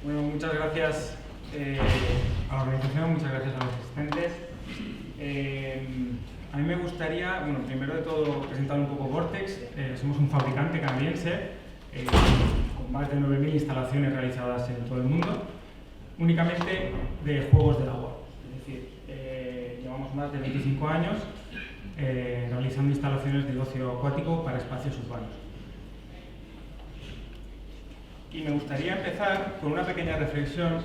Bueno, muchas gracias a la organización, muchas gracias a los asistentes. A mí me gustaría, bueno, primero de todo presentar un poco Vortex. Somos un fabricante canadiense con más de 9.000 instalaciones realizadas en todo el mundo, únicamente de juegos del agua. Es decir, llevamos más de 25 años realizando instalaciones de ocio acuático para espacios urbanos. Y me gustaría empezar con una pequeña reflexión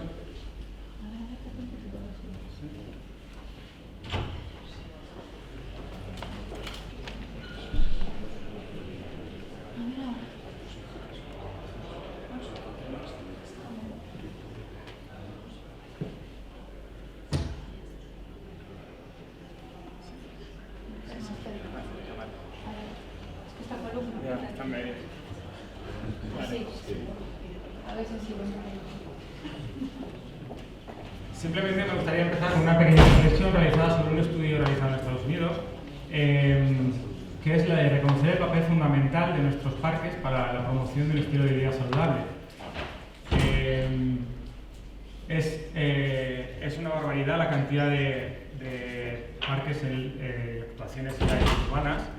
Simplemente me gustaría empezar con una pequeña reflexión realizada sobre un estudio realizado en Estados Unidos, que es la de reconocer el papel fundamental de nuestros parques para la promoción de un estilo de vida saludable. Es una barbaridad la cantidad de parques y actuaciones en áreas urbanas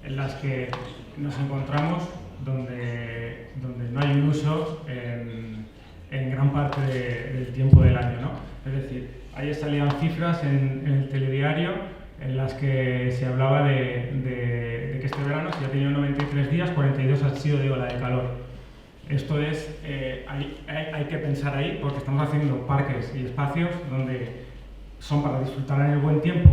en las que nos encontramos donde no hay un uso en gran parte del tiempo del año, ¿no? Es decir, ayer salían cifras en el telediario en las que se hablaba de que este verano se ha tenido 93 días, 42 han sido de ola de calor. Esto es, hay que pensar ahí porque estamos haciendo parques y espacios donde son para disfrutar en el buen tiempo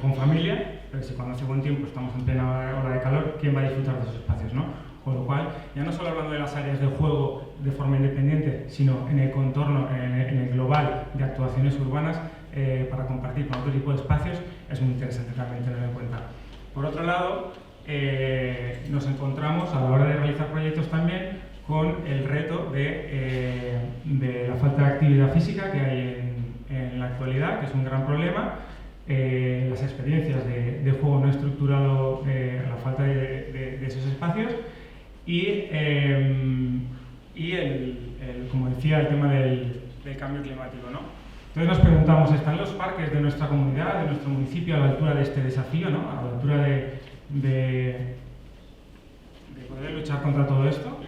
con familia, pero si cuando hace buen tiempo estamos en plena ola de calor, ¿quién va a disfrutar de esos espacios, no? Con lo cual, ya no solo hablando de las áreas de juego de forma independiente, sino en el contorno, en el global de actuaciones urbanas para compartir con otro tipo de espacios, es muy interesante también tenerlo en cuenta. Por otro lado, nos encontramos a la hora de realizar proyectos también con el reto de la falta de actividad física que hay en la actualidad, que es un gran problema. Las experiencias de juego no estructurado, la falta de esos espacios y como decía, el tema del cambio climático, ¿no? Entonces nos preguntamos, ¿están los parques de nuestra comunidad, de nuestro municipio, a la altura de este desafío, ¿no? A la altura de poder luchar contra todo esto?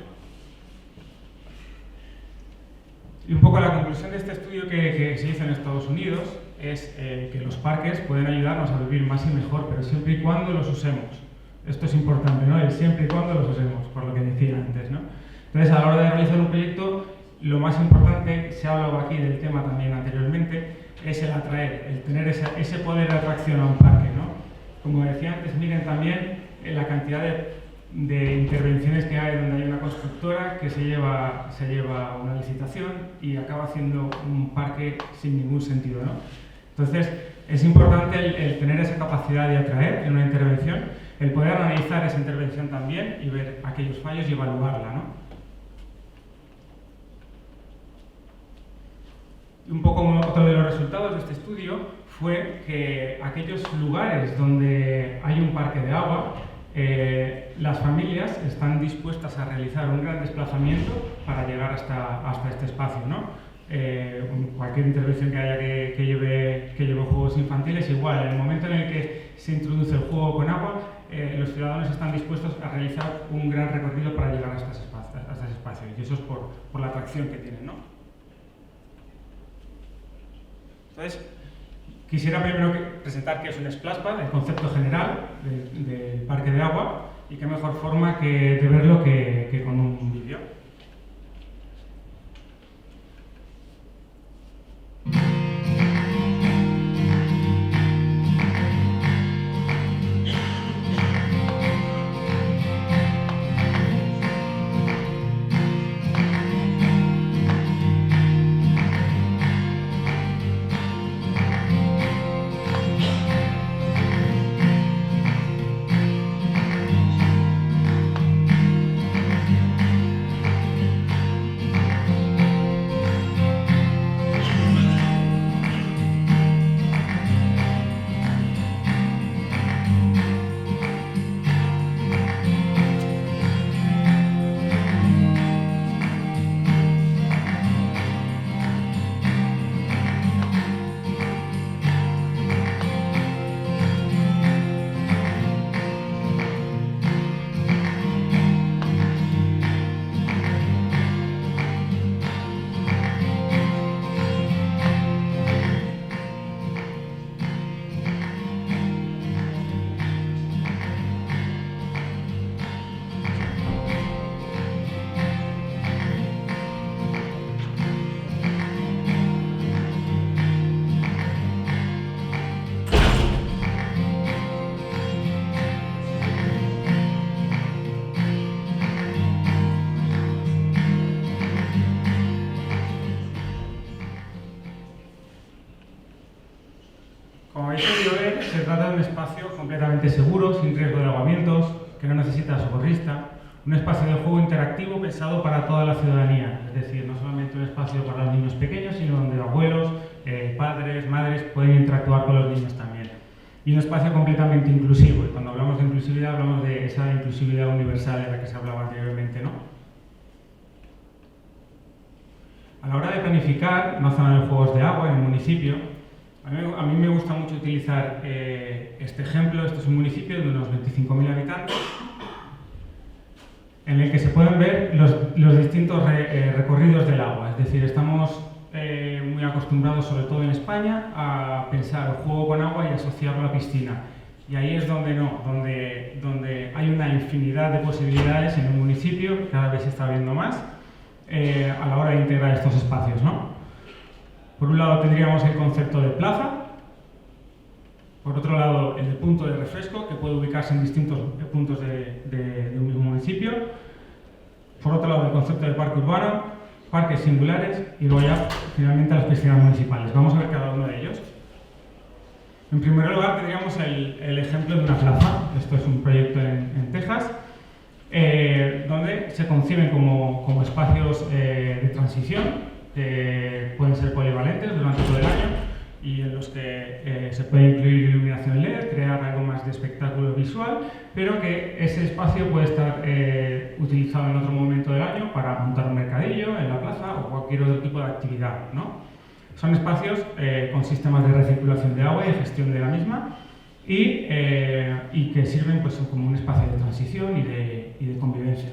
Y un poco la conclusión de este estudio que se hizo en Estados Unidos es que los parques pueden ayudarnos a vivir más y mejor, pero siempre y cuando los usemos. Esto es importante, ¿no? El siempre y cuando los usemos, por lo que decía antes, ¿no? Entonces, a la hora de realizar un proyecto, lo más importante, se ha hablado aquí del tema también anteriormente, es el atraer, el tener ese poder de atracción a un parque, ¿no? Como decía antes, miren también la cantidad de intervenciones que hay donde hay una constructora que se lleva una licitación y acaba haciendo un parque sin ningún sentido, ¿no? Entonces, es importante el tener esa capacidad de atraer en una intervención, el poder analizar esa intervención también y ver aquellos fallos y evaluarla, ¿no? Y un poco otro de los resultados de este estudio fue que aquellos lugares donde hay un parque de agua, las familias están dispuestas a realizar un gran desplazamiento para llegar hasta este espacio, ¿no? Cualquier intervención que haya que lleve juegos infantiles, igual, en el momento en el que se introduce el juego con agua, los ciudadanos están dispuestos a realizar un gran recorrido para llegar a estos espacios, y eso es por la atracción que tienen, ¿no? Entonces, quisiera primero presentar qué es un splash pad, el concepto general del parque de agua, y qué mejor forma de verlo que con un vídeo. se trata de un espacio completamente seguro, sin riesgo de ahogamientos, que no necesita socorrista, un espacio de juego interactivo pensado para toda la ciudadanía, es decir, no solamente un espacio para los niños pequeños, sino donde abuelos, padres, madres pueden interactuar con los niños también. Y un espacio completamente inclusivo, y cuando hablamos de inclusividad hablamos de esa inclusividad universal de la que se hablaba anteriormente, ¿no? A la hora de planificar una zona de juegos de agua en un municipio, a mí me gusta mucho utilizar este ejemplo. Este es un municipio de unos 25.000 habitantes, en el que se pueden ver los distintos recorridos del agua. Es decir, estamos muy acostumbrados, sobre todo en España, a pensar el juego con agua y asociarlo a la piscina. Y ahí es donde no, donde hay una infinidad de posibilidades en un municipio, cada vez se está viendo más, a la hora de integrar estos espacios, ¿no? Por un lado tendríamos el concepto de plaza, por otro lado el de punto de refresco, que puede ubicarse en distintos puntos de un mismo municipio, por otro lado el concepto de parque urbano, parques singulares y luego ya finalmente las piscinas municipales. Vamos a ver cada uno de ellos. En primer lugar tendríamos el ejemplo de una plaza. Esto es un proyecto en Texas, donde se conciben como espacios de transición, pueden ser polivalentes durante todo el año y en los que se puede incluir iluminación LED, crear algo más de espectáculo visual, pero que ese espacio puede estar utilizado en otro momento del año para montar un mercadillo en la plaza o cualquier otro tipo de actividad, ¿no? Son espacios con sistemas de recirculación de agua y de gestión de la misma y que sirven pues, como un espacio de transición y de convivencia.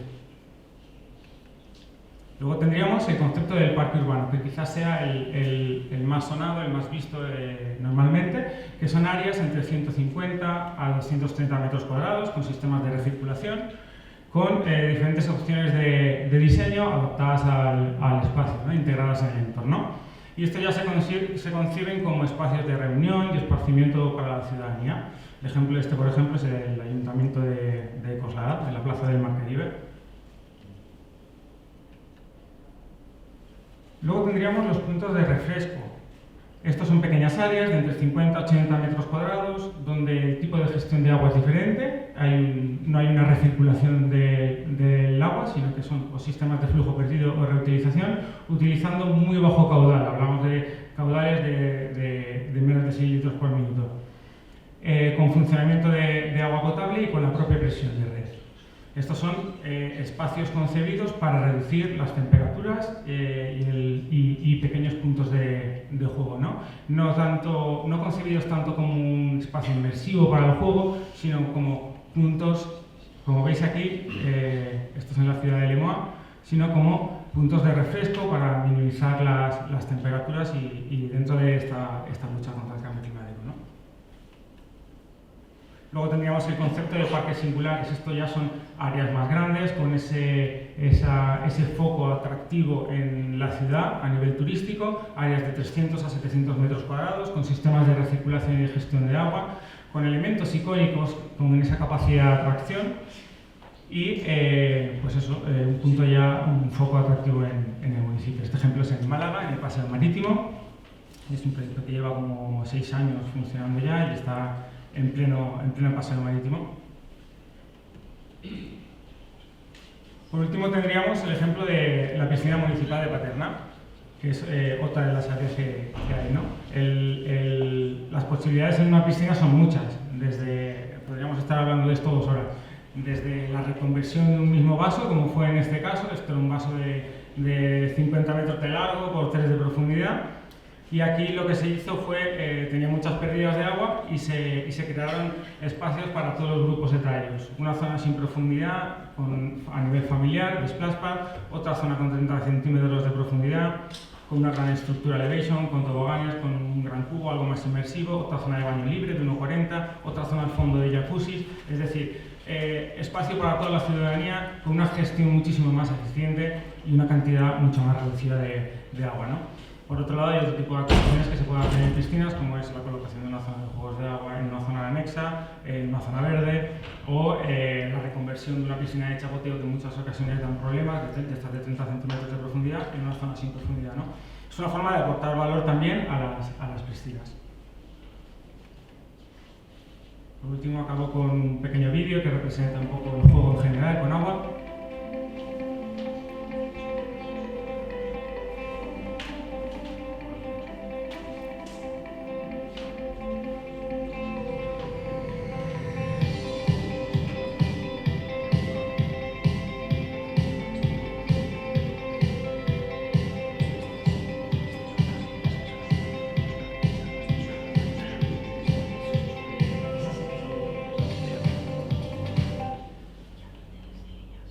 Luego tendríamos el concepto del parque urbano, que quizás sea el más sonado, el más visto normalmente, que son áreas entre 150 a 230 metros cuadrados, con sistemas de recirculación, con diferentes opciones de diseño adaptadas al espacio, ¿no? Integradas en el entorno. Y esto ya se conciben como espacios de reunión y esparcimiento para la ciudadanía. El ejemplo este, por ejemplo, es el Ayuntamiento de Coslada, en la Plaza del Mar Caribe. Luego tendríamos los puntos de refresco. Estos son pequeñas áreas de entre 50 a 80 metros cuadrados, donde el tipo de gestión de agua es diferente. No hay una recirculación del agua, sino que son sistemas de flujo perdido o reutilización, utilizando muy bajo caudal. Hablamos de caudales de menos de 6 litros por minuto. Con funcionamiento de agua potable y con la propia presión de red. Estos son espacios concebidos para reducir las temperaturas y pequeños puntos de juego, ¿no? No concebidos tanto como un espacio inmersivo para el juego, sino como puntos, como veis aquí, esto es en la ciudad de Limoa, sino como puntos de refresco para minimizar las temperaturas y dentro de esta lucha contra el cambio climático, ¿no? Luego tendríamos el concepto de parques singulares. Esto ya son áreas más grandes, con ese foco atractivo en la ciudad a nivel turístico, áreas de 300 a 700 metros cuadrados, con sistemas de recirculación y de gestión de agua, con elementos icónicos con esa capacidad de atracción y pues eso, un foco atractivo en el municipio. Este ejemplo es en Málaga, en el Paseo Marítimo. Es un proyecto que lleva como 6 años funcionando ya y está en pleno paseo marítimo. Por último tendríamos el ejemplo de la piscina municipal de Paterna, que es otra de las áreas que hay, ¿no? Las posibilidades en una piscina son muchas, podríamos estar hablando de esto 2 horas, desde la reconversión de un mismo vaso, como fue en este caso. Esto era un vaso de 50 metros de largo por 3 de profundidad. Y aquí lo que se hizo fue, tenía muchas pérdidas de agua y se crearon espacios para todos los grupos etarios. Una zona sin profundidad, a nivel familiar, de splash pad, otra zona con 30 centímetros de profundidad, con una gran estructura elevation, con toboganes, con un gran cubo, algo más inmersivo, otra zona de baño libre de 1,40, otra zona al fondo de jacuzzi, es decir, espacio para toda la ciudadanía con una gestión muchísimo más eficiente y una cantidad mucho más reducida de agua, ¿no? Por otro lado, hay otro tipo de actuaciones que se pueden hacer en piscinas, como es la colocación de una zona de juegos de agua en una zona anexa, en una zona verde, o la reconversión de una piscina de chapoteo que en muchas ocasiones dan problemas, de estas de 30 centímetros de profundidad, en una zona sin profundidad, ¿no? Es una forma de aportar valor también a las piscinas. Por último, acabo con un pequeño vídeo que representa un poco el juego en general con agua.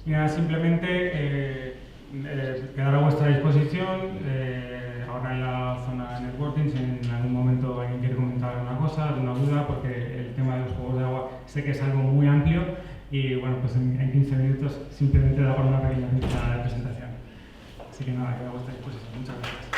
Y nada, simplemente quedar a vuestra disposición ahora en la zona de networking, si en algún momento alguien quiere comentar alguna cosa, alguna duda, porque el tema de los juegos de agua sé que es algo muy amplio y bueno, pues en 15 minutos simplemente da para una pequeña presentación. Así que nada, queda a vuestra disposición. Muchas gracias.